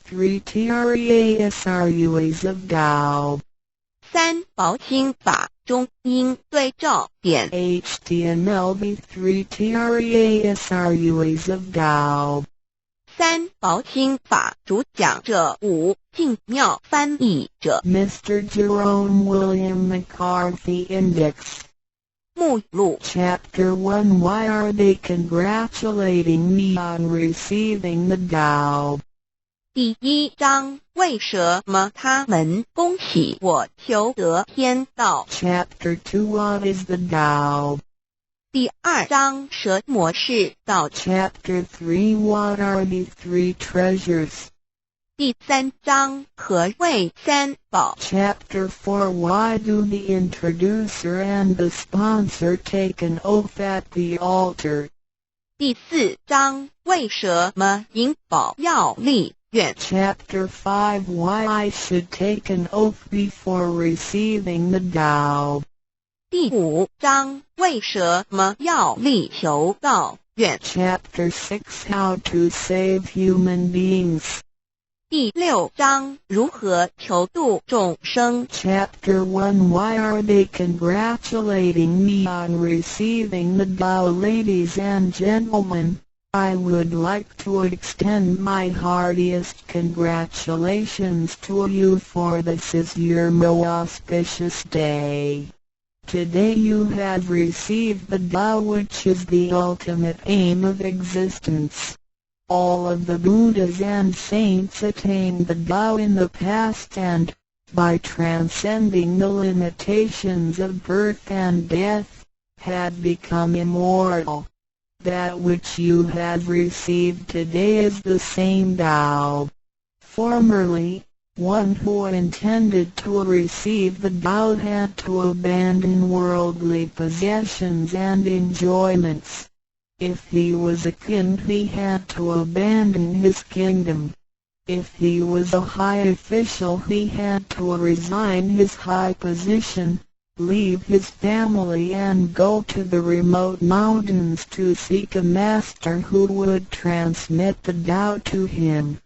3 Trasruas of Tao. 三薄心法中音对照点 HTML3 Trasruas of Tao. 三薄心法主讲者5静妙翻译者 Mr. Jerome William McCarthy Index. 目录 Chapter 1 Why are they congratulating me on receiving the Tao? 第1章为什么他们恭喜我求得天道 Chapter 2 What is the Tao? 第2章什么是道 Chapter 3 What are the 3 treasures? 第3章何谓三宝 Chapter 4 Why do the introducer and the sponsor take an oath at the altar? 第4章为什么引宝要立愿 Chapter 5 Why I should take an oath before receiving the Tao. 第5章为什么要立求道愿 Chapter 6 How to save human beings. 第6章如何求度众生 Chapter 1 Why are they congratulating me on receiving the Tao? Ladies and gentlemen, I would like to extend my heartiest congratulations to you, for this is your most auspicious day. Today you have received the Tao, which is the ultimate aim of existence. All of the Buddhas and saints attained the Tao in the past and, by transcending the limitations of birth and death, had become immortal. That which you have received today is the same Tao. Formerly, one who intended to receive the Tao had to abandon worldly possessions and enjoyments. If he was a king, he had to abandon his kingdom. If he was a high official, he had to resign his high position, leave his family and go to the remote mountains to seek a master who would transmit the Tao to him.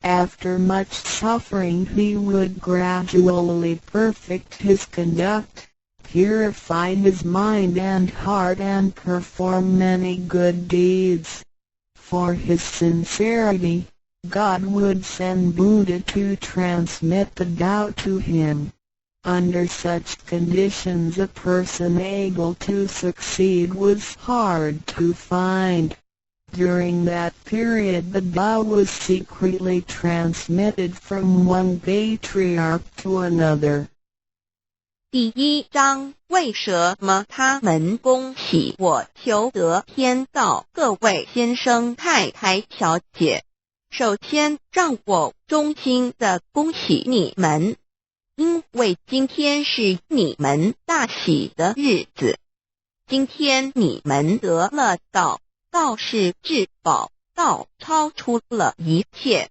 After much suffering he would gradually perfect his conduct, purify his mind and heart and perform many good deeds. For his sincerity, God would send Buddha to transmit the Tao to him. Under such conditions a person able to succeed was hard to find. During that period the Tao was secretly transmitted from one patriarch to another. 第1章为什么他们恭喜我求得天道？各位先生太太小姐，首先让我衷心的恭喜你们，因为今天是你们大喜的日子。今天你们得了道，道是至宝，道超出了一切。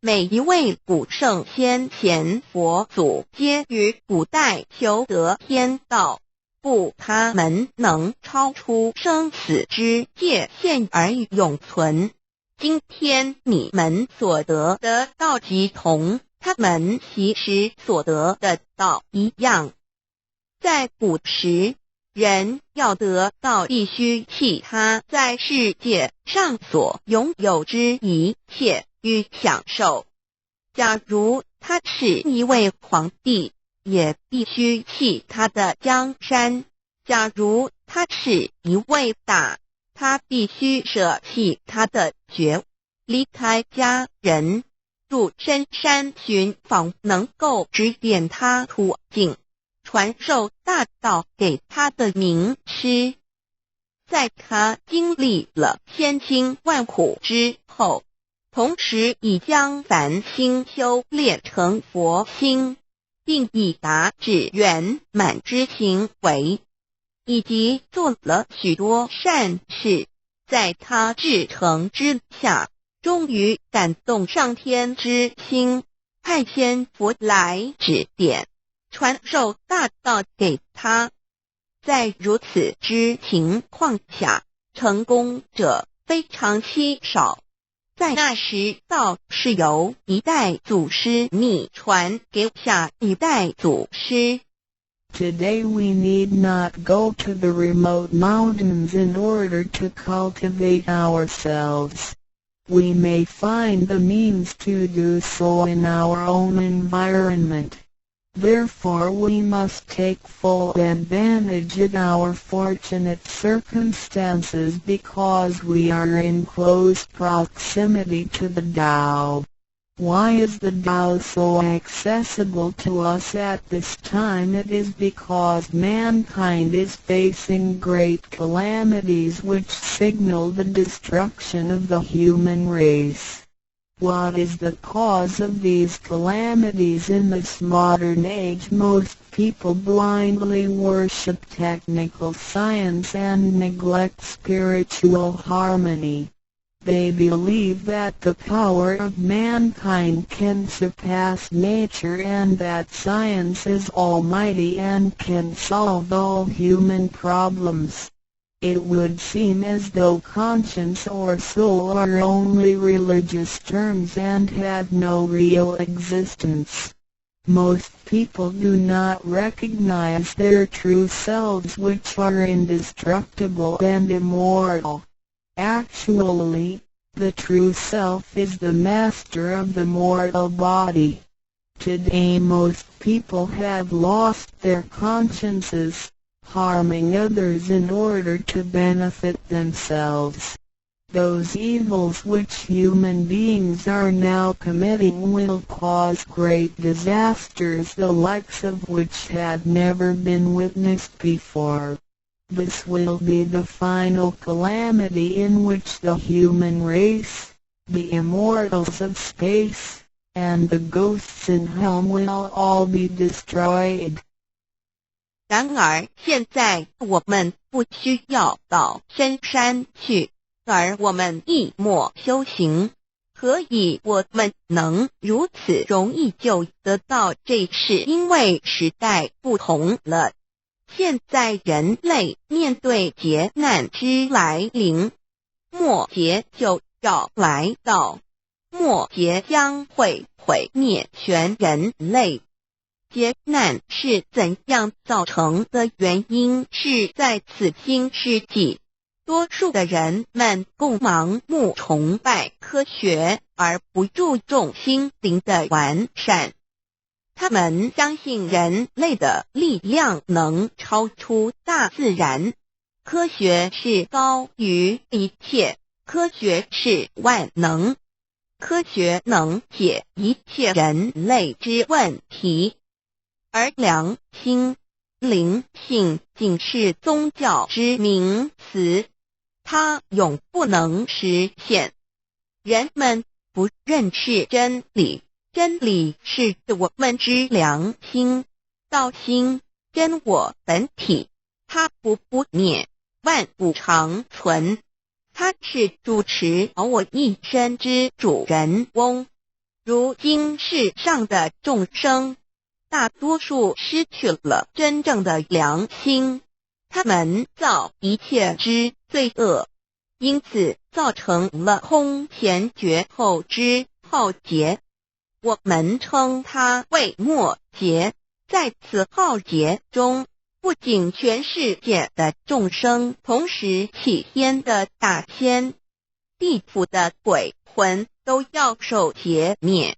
每一位古圣先贤佛祖皆于古代求得天道，故他们能超出生死之界限而永存。今天你们所得的道即同他们其实所得的道一样。在古时，人要得道必须弃他在世界上所拥有之一切与享受。假如他是一位皇帝，也必须弃他的江山；假如他是一位大，他必须舍弃他的觉悟，离开家人，入深山寻访能够指点他途径，传授大道给他的名师。在他经历了千辛万苦之后，同时已将凡心修炼成佛心，并已达至圆满之行为，以及做了许多善事，在他至诚之下，终于感动上天之心，派仙佛来指点，传授大道给他。在如此之情况下，成功者非常稀少。在那时道是由一代祖师秘传给下一代祖师。Today we need not go to the remote mountains in order to cultivate ourselves. We may find the means to do so in our own environment. Therefore we must take full advantage of our fortunate circumstances because we are in close proximity to the Tao. Why is the Tao so accessible to us at this time? It is because mankind is facing great calamities which signal the destruction of the human race. What is the cause of these calamities in this modern age? Most people blindly worship technical science and neglect spiritual harmony. They believe that the power of mankind can surpass nature and that science is almighty and can solve all human problems. It would seem as though conscience or soul are only religious terms and have no real existence. Most people do not recognize their true selves, which are indestructible and immortal. Actually, the true self is the master of the mortal body. Today most people have lost their consciences, harming others in order to benefit themselves. Those evils which human beings are now committing will cause great disasters, the likes of which have never been witnessed before. This will be the final calamity in which the human race, the immortals of space, and the ghosts in hell will all be destroyed. 然而现在我们不需要到深山去，而我们一默修行。何以我们能如此容易就得到这事？因为时代不同了。现在人类面对劫难之来临，末劫就要来到，末劫将会毁灭全人类。劫难是怎样造成的？原因是在此新世纪，多数的人们共盲目崇拜科学，而不注重心灵的完善。他们相信人类的力量能超出大自然，科学是高于一切，科学是万能，科学能解一切人类之问题。而良心、灵性仅是宗教之名词，它永不能实现。人们不认识真理，真理是我们之良心、道心、真我本体，它不灭，万物长存，它是主持我一生之主人翁。如今世上的众生，大多数失去了真正的良心，他们造一切之罪恶，因此造成了空前绝后之浩劫。我们称它为末劫。在此浩劫中，不仅全世界的众生，同时起天的大仙、地府的鬼魂都要受劫灭。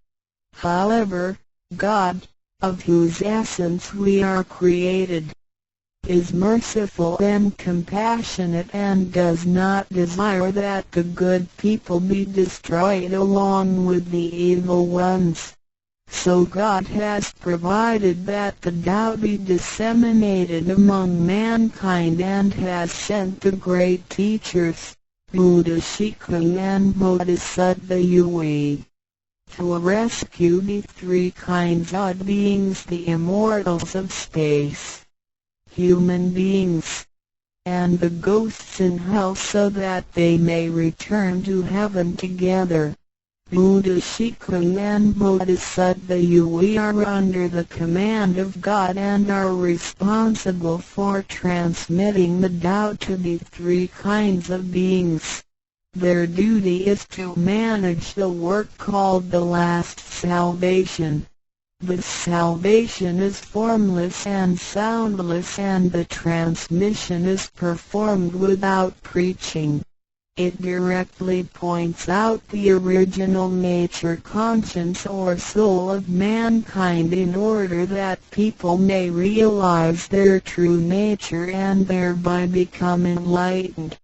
However, God, of whose essence we are created, is merciful and compassionate and does not desire that the good people be destroyed along with the evil ones. So God has provided that the Tao be disseminated among mankind and has sent the great teachers, Buddha Shikung and Bodhisattva Yue, to rescue the three kinds of beings, the immortals of space, human beings, and the ghosts in hell, so that they may return to heaven together. Buddha Shikung and Bodhisattva Yue are under the command of God and are responsible for transmitting the Tao to the three kinds of beings. Their duty is to manage the work called the last salvation. This salvation is formless and soundless, and the transmission is performed without preaching. It directly points out the original nature, conscience or soul of mankind, in order that people may realize their true nature and thereby become enlightened.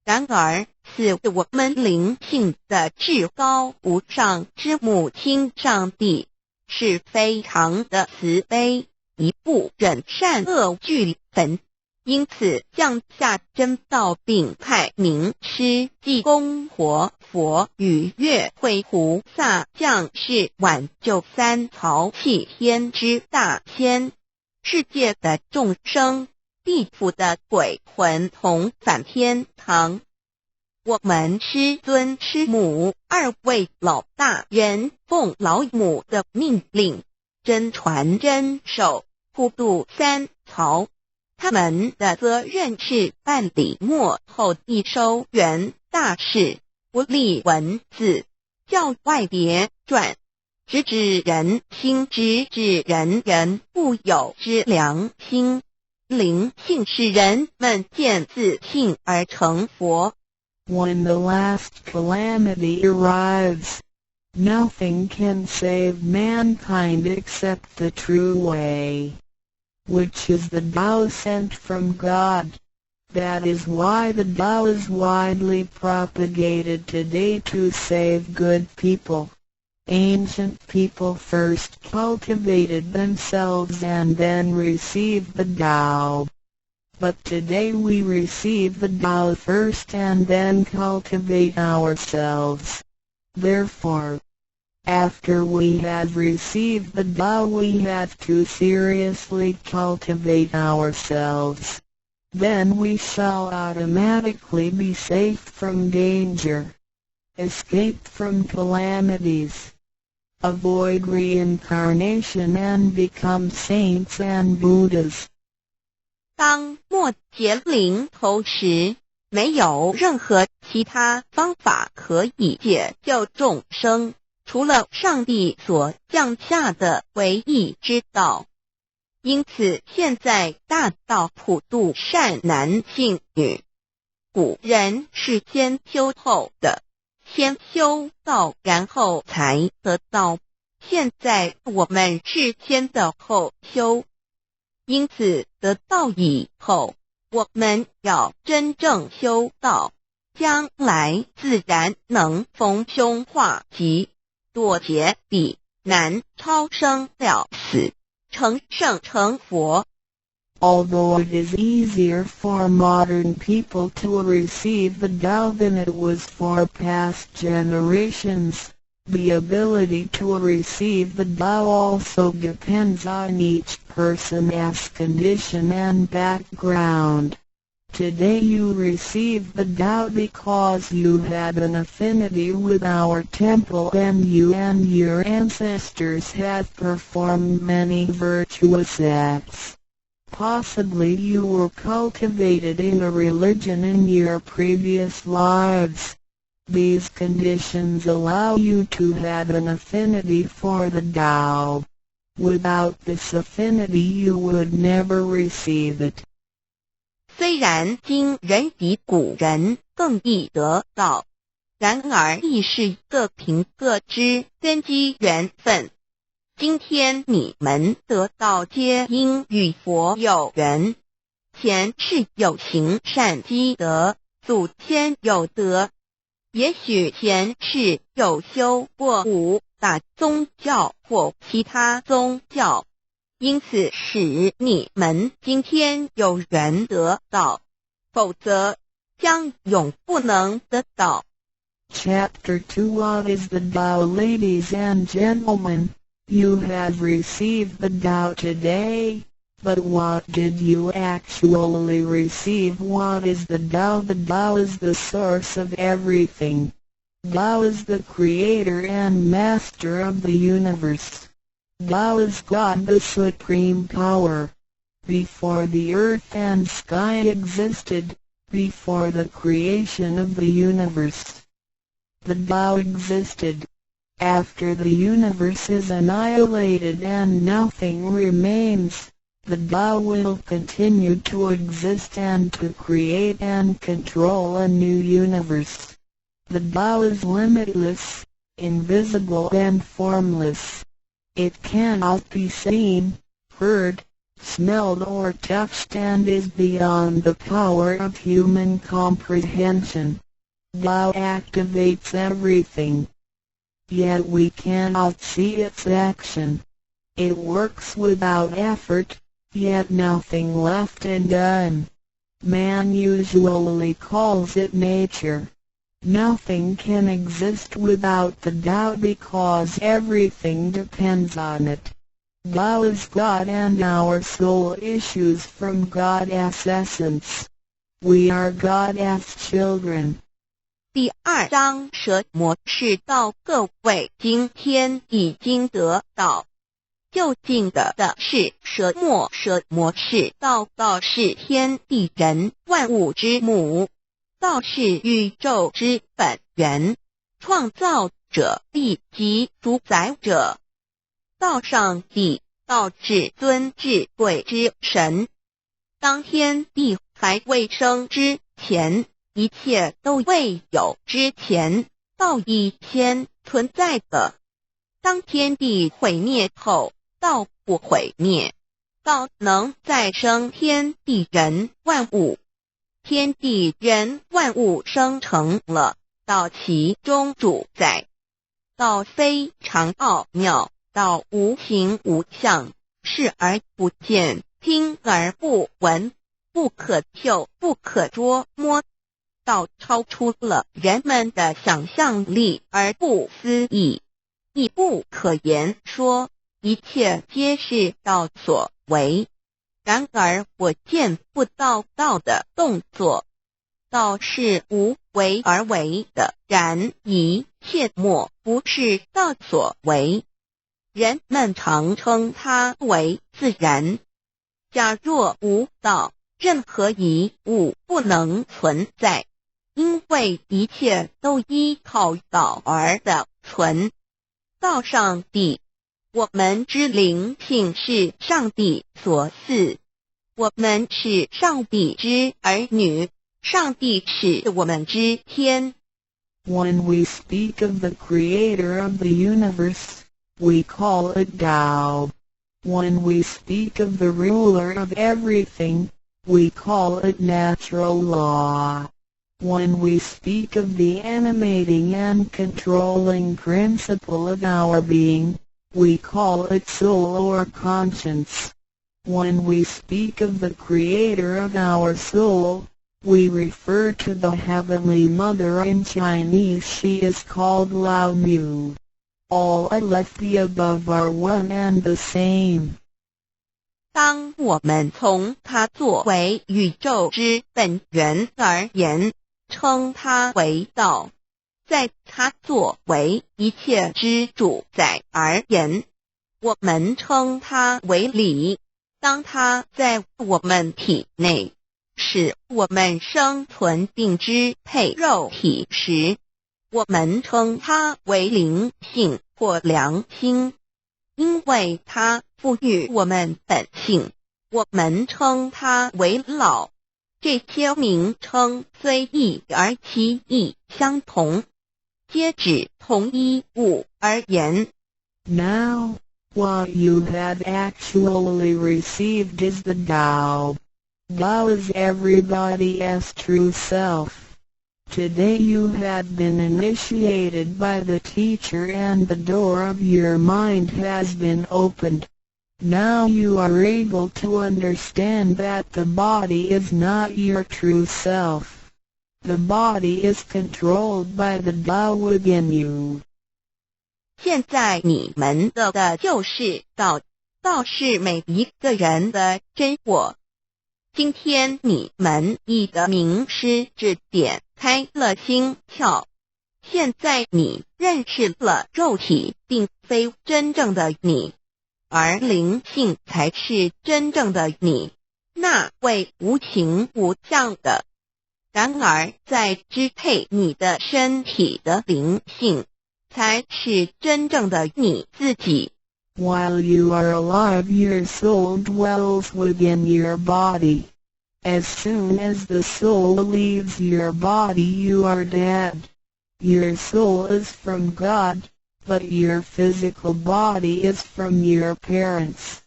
然而，是我们灵性的至高无上之母亲上帝，是非常的慈悲，一不忍善恶俱焚，因此降下真道，并派名师济公活佛与月慧菩萨降世，挽救三曹弃天之大仙，世界的众生，地府的鬼魂同返天堂。我们师尊师母二位老大人奉老母的命令，真传真守，普渡三曹。他们的责任是办理末后一收圆大事，不立文字，教外别传，直指人心，直指人不有之良心。灵性使人们见自性而成佛。When the last calamity arrives, nothing can save mankind except the true way, which is the Tao sent from God. That is why the Tao is widely propagated today to save good people. Ancient people first cultivated themselves and then received the Tao. But today we receive the Tao first and then cultivate ourselves. Therefore, after we have received the Tao, we have to seriously cultivate ourselves. Then we shall automatically be safe from danger, escape from calamities, avoid reincarnation, and become saints and Buddhas. 当末劫临头时，没有任何其他方法可以解救众生，除了上帝所降下的唯一之道。因此现在大道普渡善男信女，古人是先修后的，先修道然后才得道，现在我们是先的后修。因此得道以后，我们要真正修道，将来自然能逢凶化吉，躲劫彼难，超生了死，成圣成佛。Although it is easier for modern people to receive the Tao than it was for past generations, the ability to receive the Tao also depends on each person's condition and background. Today you receive the Tao because you had an affinity with our temple, and you and your ancestors have performed many virtuous acts. Possibly you were cultivated in a religion in your previous lives. These conditions allow you to have an affinity for the Tao. Without this affinity you would never receive it. 虽然今人比古人更易得道，然而亦是各凭各之根基缘分。今天你们得道皆因与佛有缘，前世有行善积德，祖先有德。也许前世有修过五大宗教或其他宗教，因此使你们今天有缘得道，否则将永不能得道。Chapter 2 What is the Tao? Ladies and gentlemen, you have received the Tao today, but what did you actually receive? What is the Tao? The Tao is the source of everything. Tao is the creator and master of the universe. Tao is God, the supreme power. Before the earth and sky existed, Before the creation of the universe, the Tao existed. After the universe is annihilated and nothing remains, the Tao will continue to exist and to create and control a new universe. The Tao is limitless, invisible and formless. It cannot be seen, heard, smelled or touched and is beyond the power of human comprehension. Tao activates everything. Yet we cannot see its action. It works without effort, yet nothing left undone. Man usually calls it nature. Nothing can exist without the Tao because everything depends on it. Tao is God and our soul issues from God's essence. We are God's children. 第2章蛇魔是道，各位今天已经得到。究竟的是蛇魔是道，道是天地人万物之母，道是宇宙之本源，创造者亦即主宰者。道上帝，道至尊至贵之神。当天地还未生之前，一切都未有之前，道已先存在的。当天地毁灭后，道不毁灭，道能再生天地人万物。天地人万物生成了，道其中主宰。道非常奥妙，道无形无相，视而不见，听而不闻，不可嗅，不可捉摸。道超出了人们的想象力而不思议，亦不可言说，一切皆是道所为。然而我见不到道的动作，道是无为而为的，然一切莫不是道所为。人们常称它为自然。假若无道，任何一物不能存在，因为一切都依靠道而的存。道上帝，我们之灵性是上帝所赐，我们是上帝之儿女，上帝是我们之天。When we speak of the creator of the universe, we call it Tao. When we speak of the ruler of everything, we call it natural law. When we speak of the animating and controlling principle of our being, we call it soul or conscience. When we speak of the creator of our soul, we refer to the Heavenly Mother. In Chinese she is called Lao Mu. All of the above are one and the same. 当我们从它作为宇宙之本源而言，称它为道；在它作为一切之主宰而言，我们称它为理。当它在我们体内，使我们生存并支配肉体时，我们称它为灵性或良心。因为它赋予我们本性，我们称它为老。这些名称虽异而其意相同，皆指同一物而言。Now, what you have actually received is the Tao. Tao is everybody's true self. Today you have been initiated by the teacher and the door of your mind has been opened. Now you are able to understand that the body is not your true self. The body is controlled by the Tao within you. 现在你们得的就是道，道是每一个人的真我。今天你们已得名师指点，开了心窍。现在你认识了肉体并非真正的你，而灵性才是真正的你，那位无形无相的。然而在支配你的身体的灵性，才是真正的你自己。While you are alive, your soul dwells within your body. As soon as the soul leaves your body, you are dead. Your soul is from God, but your physical body is from your parents.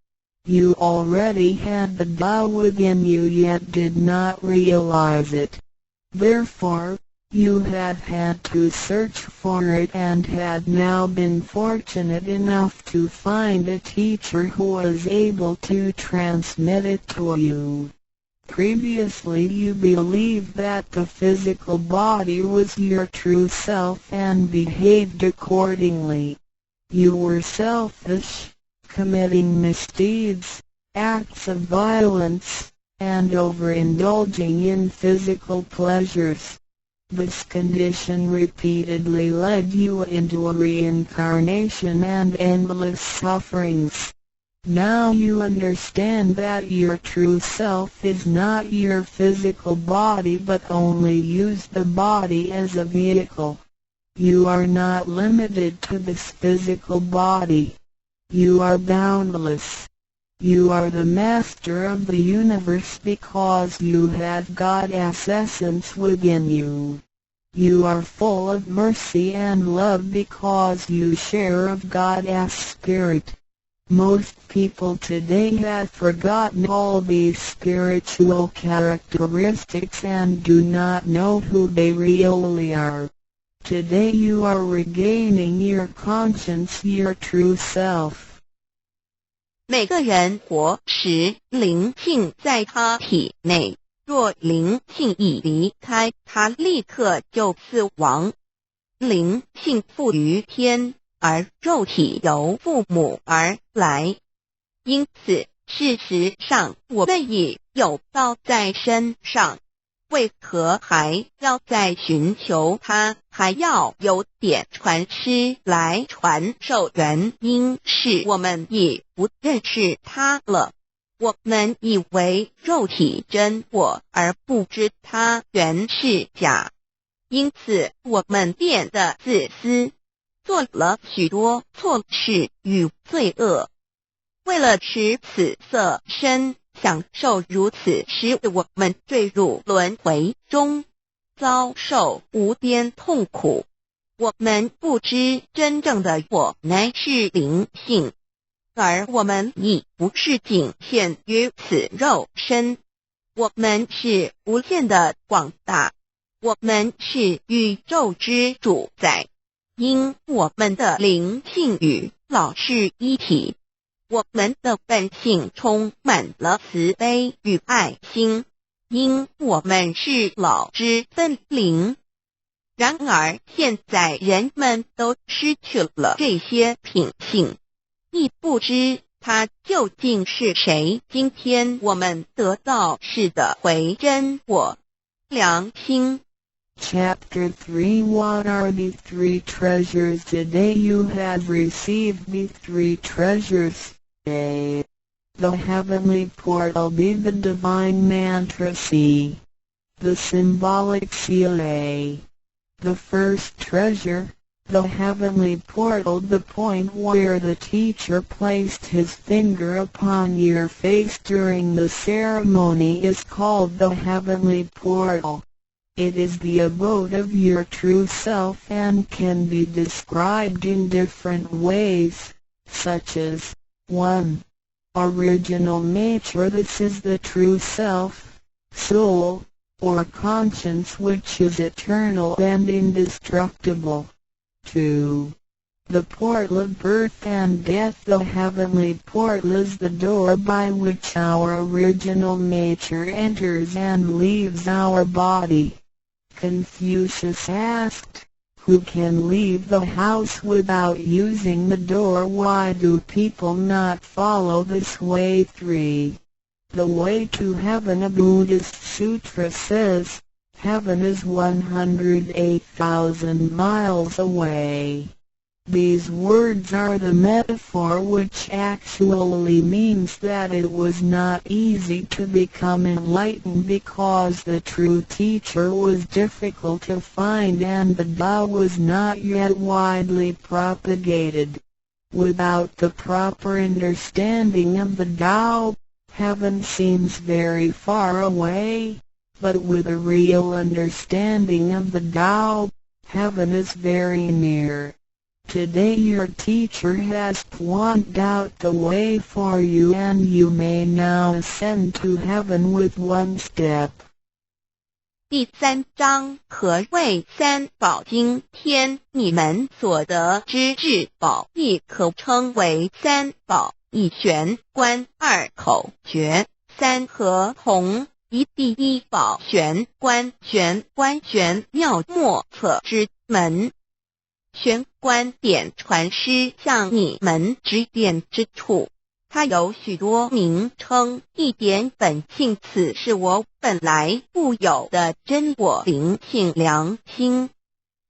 You already had the Tao within you, yet did not realize it. Therefore, you had to search for it, and had now been fortunate enough to find a teacher who was able to transmit it to you. Previously you believed that the physical body was your true self and behaved accordingly. You were selfish, committing misdeeds, acts of violence, and overindulging in physical pleasures. This condition repeatedly led you into a reincarnation and endless sufferings. Now you understand that your true self is not your physical body, but only use the body as a vehicle. You are not limited to this physical body. You are boundless. You are the master of the universe because you have God's essence within you. You are full of mercy and love because you share of God's spirit. Most people today have forgotten all these spiritual characteristics and do not know who they really are. Today you are regaining your conscience, your true self. 每个人活时，灵性在他体内，若灵性已离开，他立刻就死亡。灵性附于天，而肉体由父母而来，因此事实上我们已有道在身上，为何还要再寻求它，还要有点传师来传授？原因是我们已不认识它了。我们以为肉体真我，而不知它原是假，因此我们变得自私，做了许多错事与罪恶。为了使此色身享受如此，使我们坠入轮回中，遭受无边痛苦。我们不知真正的我乃是灵性，而我们已不是仅限于此肉身，我们是无限的广大，我们是宇宙之主宰。因我们的灵性与老是一体，我们的本性充满了慈悲与爱心，因我们是老之分灵。然而现在人们都失去了这些品性，亦不知它究竟是谁。今天我们得到是的回真我良心。Chapter 3 What are the three treasures? Today you have received the three treasures. A. The heavenly portal. B. The divine mantra. C. The symbolic seal. A. The first treasure, the heavenly portal. The point where the teacher placed his finger upon your face during the ceremony is called the heavenly portal. It is the abode of your true self and can be described in different ways, such as 1. Original nature. This is the true self, soul, or conscience, which is eternal and indestructible. 2. The portal of birth and death. The heavenly portal is the door by which our original nature enters and leaves our body. Confucius asked, who can leave the house without using the door? Why do people not follow this way? 3. The way to heaven. A Buddhist sutra says, heaven is 108,000 miles away. These words are the metaphor which actually means that it was not easy to become enlightened because the true teacher was difficult to find and the Tao was not yet widely propagated. Without the proper understanding of the Tao, heaven seems very far away, but with a real understanding of the Tao, heaven is very near. Today your teacher has pointed out the way for you and you may now ascend to heaven with one step. 第3章，何谓三宝经天？你们所得之至宝，亦可称为三宝：一玄关，二口诀，三合同。一第一宝玄关，玄关玄妙莫测之门。玄关点传师向你们指点之处，它有许多名称，一点本性，此是我本来固有的真我灵性良心，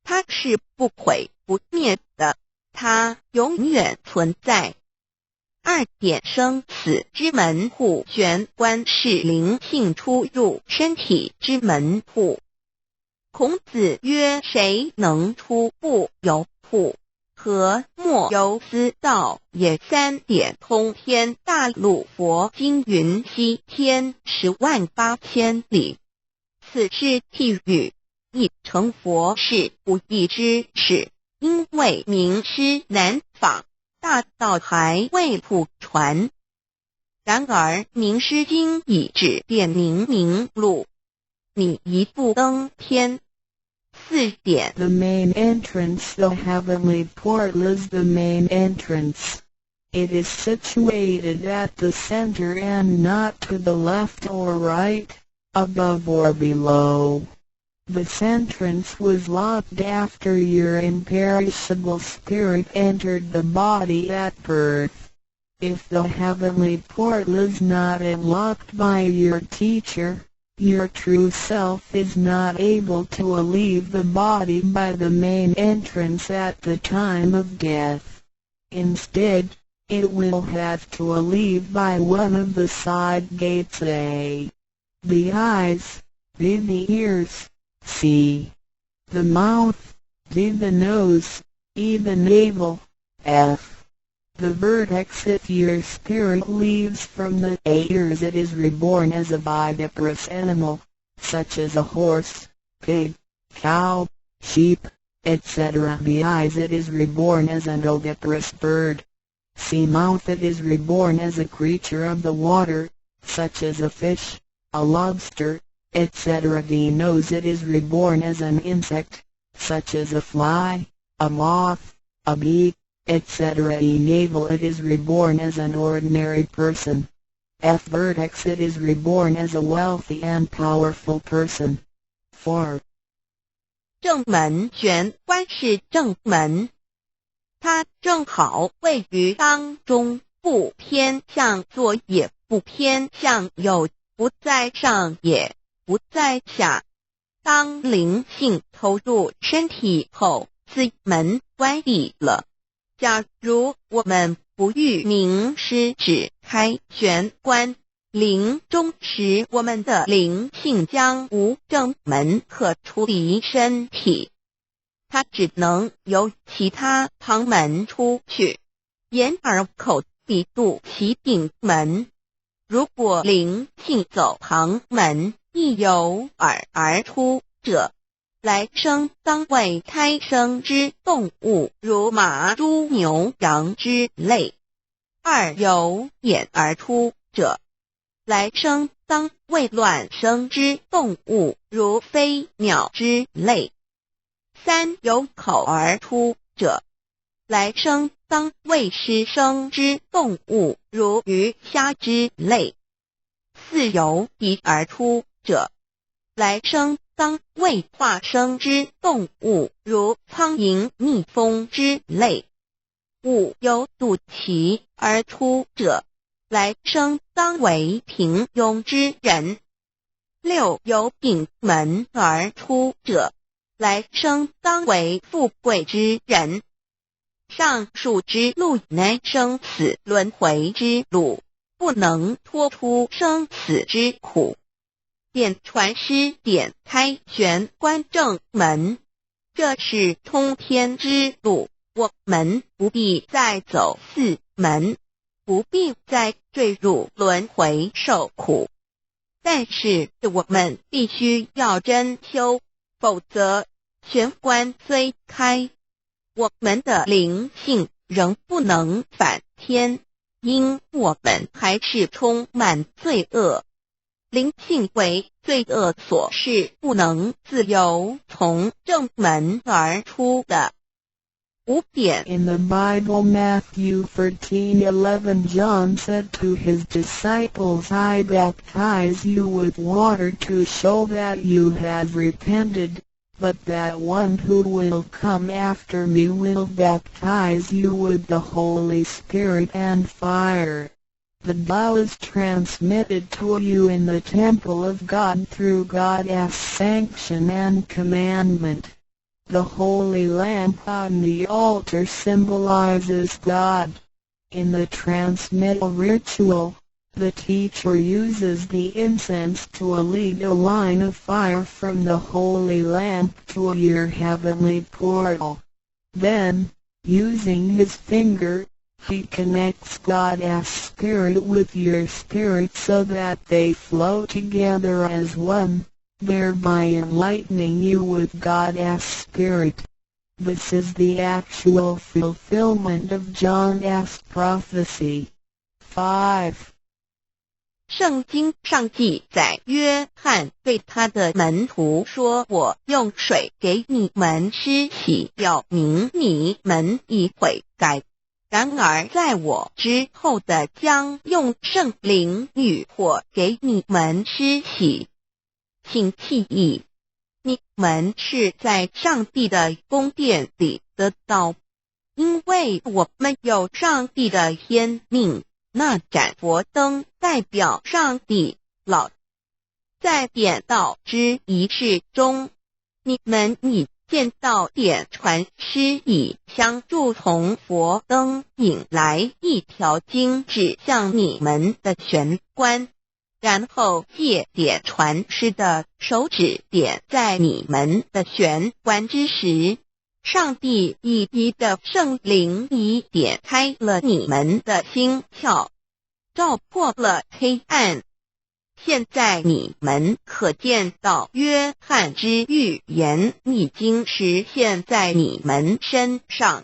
它是不毁不灭的，它永远存在。二点生死之门户，玄关是灵性出入身体之门户。孔子曰：谁能出不由户？何莫由思道也。三点通天大陆佛经云：西天108000里。此是譬喻，亦成佛是不易之事，因为名师难访，大道还未普传。然而名师经已指点明路，你一步登天。4点 The main entrance, the heavenly portal is the main entrance. It is situated at the center and not to the left or right, above or below. This entrance was locked after your imperishable spirit entered the body at birth. If the heavenly portal is not unlocked by your teacher, your true self is not able to leave the body by the main entrance at the time of death. Instead, it will have to leave by one of the side gates: A. The eyes, B. The ears, C. The mouth, D. The nose, E. The navel, F. The vertex. If your spirit leaves from the ears, it is reborn as a viviparous animal, such as a horse, pig, cow, sheep, etc. B. Eyes. It is reborn as an oviparous bird. C. Mouth. It is reborn as a creature of the water, such as a fish, a lobster, etc. D. Nose. It is reborn as an insect, such as a fly, a moth, a bee, etc. E. Navel. It is reborn as an ordinary person. F. Vertex. It is reborn as a wealthy and powerful person. 4. 正门玄关是正门，它正好位于当中，不偏向左也不偏向右，不在上也不在下。当灵性投入身体后，此门关闭了。假如我们不欲名师指开玄关，临终时我们的灵性将无正门可出离身体，它只能由其他旁门出去，眼耳口鼻肚脐顶门。如果灵性走旁门，亦由耳而出者，来生当为胎生之动物，如马、猪、牛、羊之类；二由眼而出者，来生当为卵生之动物，如飞鸟之类；三由口而出者，来生当为湿生之动物，如鱼虾之类；四由鼻而出者，来生当为化生之动物，如苍蝇、蜜蜂之类；五由肚脐而出者，来生当为平庸之人；六由顶门而出者，来生当为富贵之人；上述之路乃生死轮回之路，不能脱出生死之苦。点传师点开玄关正门，这是通天之路，我们不必再走四门，不必再坠入轮回受苦。但是我们必须要真修，否则玄关虽开，我们的灵性仍不能返天，因我们还是充满罪恶。灵性为罪恶所是不能自由从正门而出的。5点 In the Bible, Matthew 13:11, John said to his disciples, I baptize you with water to show that you have repented, but that one who will come after me will baptize you with the Holy Spirit and fire. The Tao is transmitted to you in the temple of God through God's sanction and commandment. The holy lamp on the altar symbolizes God. In the transmittal ritual, the teacher uses the incense to lead a line of fire from the holy lamp to your heavenly portal. Then, using his finger, he connects God's spirit with your spirit so that they flow together as one, thereby enlightening you with God's spirit. This is the actual fulfillment of John's prophecy. 5. 圣经上记载，约翰对他的门徒说，我用水给你们施洗，表明你们已悔改。然而在我之后的将用圣灵与火给你们施洗。请记忆，你们是在上帝的宫殿里得到，因为我们有上帝的天命。那盏佛灯代表上帝老。在点道之仪式中，你们已见到点传师以香柱从佛灯引来一条经指向你们的玄关，然后借点传师的手指点在你们的玄关之时，上帝以一的圣灵已点开了你们的心窍，照破了黑暗。现在你们可见到约翰之预言已经实现在你们身上。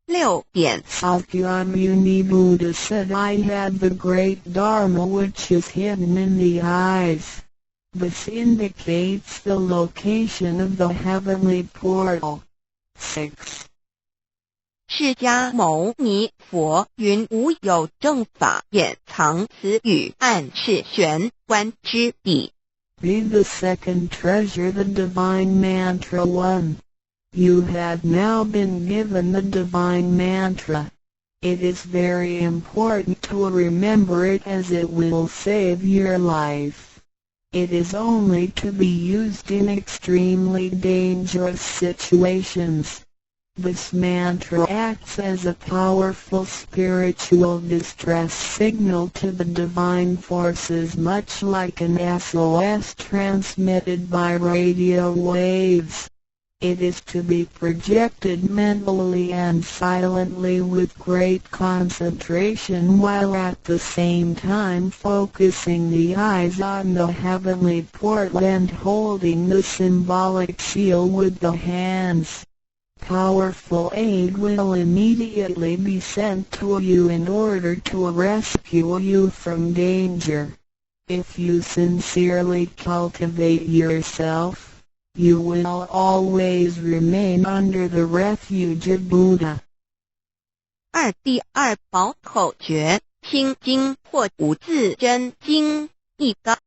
6点 Sakyamuni Buddha said, I had the great Dharma which is hidden in the eyes. This indicates the location of the heavenly portal. 6. 释迦牟尼佛云无有正法，掩藏此语，暗示玄关之地。Read the second treasure, the divine mantra 1. You have now been given the divine mantra. It is very important to remember it as it will save your life. It is only to be used in extremely dangerous situations. This mantra acts as a powerful spiritual distress signal to the divine forces, much like an SOS transmitted by radio waves. It is to be projected mentally and silently with great concentration, while at the same time focusing the eyes on the heavenly portal and holding the symbolic seal with the hands. Powerful aid will immediately be sent to you in order to rescue you from danger. If you sincerely cultivate yourself, you will always remain under the refuge of Buddha. 第二宝口诀，心经或五字真经，一个